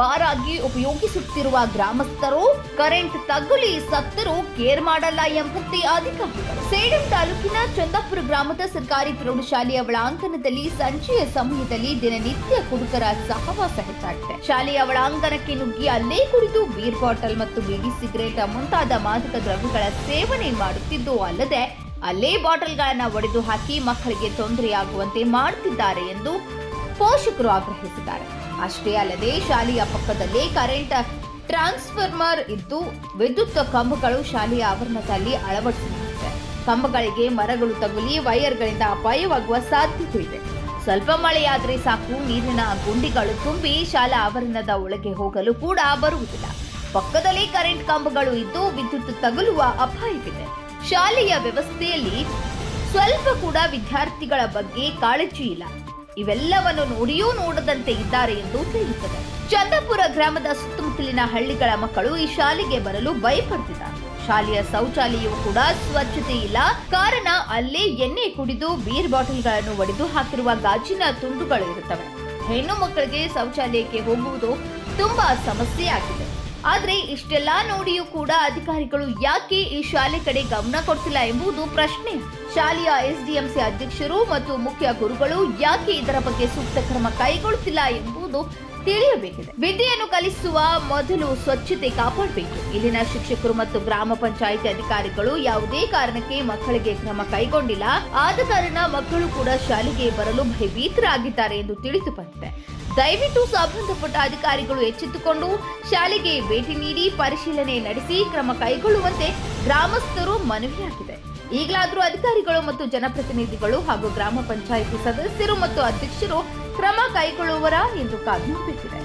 Bar ಆಗಿ ಉಪಯೋಗಿಸುತ್ತಿರುವ ಗ್ರಾಮಸ್ಥರು current ತಗುಲಿ ಸತ್ತರೂ ಕೇರ್ ಮಾಡಲ್ಲ ಎಂಬಂತೆ ಅಧಿಕಾರಿಗಳು. ಸೇಡಂ ತಾಲೂಕಿನ ಚಂದಾಪುರ ಗ್ರಾಮದ ಸರ್ಕಾರಿ ಪ್ರೌಢಶಾಲೆಯ ಒಳಾಂಗಣದಲ್ಲಿ ಸಂಜೆಯ ಸಮಯದಲ್ಲಿ ದಿನನಿತ್ಯ ಕುಡುಕರ ಸಹವಾಸ ಹೆಚ್ಚಾಗಿದೆ. ಶಾಲೆಯ ಒಳಾಂಗಣಕ್ಕೆ ನುಗ್ಗಿ ಅಲ್ಲೇ ಕುಡಿದು ಬೀರ್ ಬಾಟಲ್ ಮತ್ತು ಬೀಡಿ ಸಿಗರೇಟ್ ಮುಂತಾದ ಮಾದಕ ದ್ರವ್ಯಗಳ ಸೇವನೆ ಮಾಡುತ್ತಿದ್ದು ಅಲ್ಲದೆ ಅಲ್ಲೇ ಬಾಟಲ್ಗಳನ್ನು ಒಡೆದು ಹಾಕಿ ಮಕ್ಕಳಿಗೆ ತೊಂದರೆಯಾಗುವಂತೆ ಮಾಡುತ್ತಿದ್ದಾರೆ ಎಂದು ಪೋಷಕರು ಆಗ್ರಹಿಸಿದ್ದಾರೆ. ಅಷ್ಟೇ ಅಲ್ಲದೆ ಶಾಲೆಯ ಪಕ್ಕದಲ್ಲೇ ಕರೆಂಟ್ ಟ್ರಾನ್ಸ್ಫಾರ್ಮರ್ ಇದ್ದು ವಿದ್ಯುತ್ ಕಂಬಗಳು ಶಾಲೆಯ ಆವರಣದಲ್ಲಿ ಅಳವಡಿಸಲಾಗಿದೆ. ಕಂಬಗಳಿಗೆ ಮರಗಳು ತಗುಲಿ ವೈರ್ಗಳಿಂದ ಅಪಾಯವಾಗುವ ಸಾಧ್ಯತೆ ಇದೆ. ಸ್ವಲ್ಪ ಮಳೆಯಾದರೆ ಸಾಕು ನೀರಿನ ಗುಂಡಿಗಳು ತುಂಬಿ ಶಾಲಾ ಆವರಣದ ಒಳಗೆ ಹೋಗಲು ಕೂಡ ಬರುವುದಿಲ್ಲ. ಪಕ್ಕದಲ್ಲೇ ಕರೆಂಟ್ ಕಂಬಗಳು ಇದ್ದು ವಿದ್ಯುತ್ ತಗುಲುವ ಅಪಾಯವಿದೆ. ಶಾಲೆಯ ವ್ಯವಸ್ಥೆಯಲ್ಲಿ ಸ್ವಲ್ಪ ಕೂಡ ವಿದ್ಯಾರ್ಥಿಗಳ ಬಗ್ಗೆ ಕಾಳಜಿ ಇಲ್ಲ. ಇವೆಲ್ಲವನ್ನು ನೋಡಿಯೂ ನೋಡದಂತೆ ಇದ್ದಾರೆ ಎಂದು ತಿಳಿಯುತ್ತದೆ. ಚಂದಾಪುರ ಗ್ರಾಮದ ಸುತ್ತಮುತ್ತಲಿನ ಹಳ್ಳಿಗಳ ಮಕ್ಕಳು ಈ ಶಾಲೆಗೆ ಬರಲು ಭಯಪಡುತ್ತಿದ್ದಾರೆ. ಶಾಲೆಯ ಶೌಚಾಲಯವೂ ಕೂಡ ಸ್ವಚ್ಛತೆ ಇಲ್ಲ. ಕಾರಣ ಅಲ್ಲೇ ಎಣ್ಣೆ ಕುಡಿದು ಬೀರ್ ಬಾಟಲ್ಗಳನ್ನು ಒಡೆದು ಹಾಕಿರುವ ಗಾಜಿನ ತುಂಡುಗಳು ಇರುತ್ತವೆ. ಹೆಣ್ಣು ಮಕ್ಕಳಿಗೆ ಶೌಚಾಲಯಕ್ಕೆ ಹೋಗುವುದು ತುಂಬಾ ಸಮಸ್ಯೆಯಾಗಿದೆ. ಆದ್ರೆ ಇಷ್ಟೆಲ್ಲಾ ನೋಡಿಯೂ ಕೂಡ ಅಧಿಕಾರಿಗಳು ಯಾಕೆ ಈ ಶಾಲೆ ಕಡೆ ಗಮನ ಕೊಡ್ತಿಲ್ಲ ಎಂಬುದು ಪ್ರಶ್ನೆ. ಶಾಲೆಯ ಎಸ್ಡಿಎಂಸಿ ಅಧ್ಯಕ್ಷರು ಮತ್ತು ಮುಖ್ಯ ಗುರುಗಳು ಯಾಕೆ ಇದರ ಬಗ್ಗೆ ಸೂಕ್ತ ಕ್ರಮ ಕೈಗೊಳ್ಳುತ್ತಿಲ್ಲ ಎಂಬುದು ತಿಳಿಯಬೇಕಿದೆ. ವಿದ್ಯೆಯನ್ನು ಕಲಿಸುವ ಮೊದಲು ಸ್ವಚ್ಛತೆ ಕಾಪಾಡಬೇಕು. ಇಲ್ಲಿನ ಶಿಕ್ಷಕರು ಮತ್ತು ಗ್ರಾಮ ಪಂಚಾಯಿತಿ ಅಧಿಕಾರಿಗಳು ಯಾವುದೇ ಕಾರಣಕ್ಕೆ ಮಕ್ಕಳಿಗೆ ಕ್ರಮ ಕೈಗೊಂಡಿಲ್ಲ. ಆದ ಕಾರಣ ಮಕ್ಕಳು ಕೂಡ ಶಾಲೆಗೆ ಬರಲು ಭಯಭೀತರಾಗಿದ್ದಾರೆ ಎಂದು ತಿಳಿದು ಬಂದಿದೆ. ದಯವಿಟ್ಟು ಸಂಬಂಧಪಟ್ಟ ಅಧಿಕಾರಿಗಳು ಎಚ್ಚೆತ್ತುಕೊಂಡು ಶಾಲೆಗೆ ಭೇಟಿ ನೀಡಿ ಪರಿಶೀಲನೆ ನಡೆಸಿ ಕ್ರಮ ಕೈಗೊಳ್ಳುವಂತೆ ಗ್ರಾಮಸ್ಥರು ಮನವಿಯಾಗಿದೆ. ಈಗಲಾದರೂ ಅಧಿಕಾರಿಗಳು ಮತ್ತು ಜನಪ್ರತಿನಿಧಿಗಳು ಹಾಗೂ ಗ್ರಾಮ ಪಂಚಾಯಿತಿ ಸದಸ್ಯರು ಮತ್ತು ಅಧ್ಯಕ್ಷರು ಕ್ರಮ ಕೈಗೊಳ್ಳುವರಾ ಎಂದು ಕಾದು ನೋಡಬೇಕಿದೆ.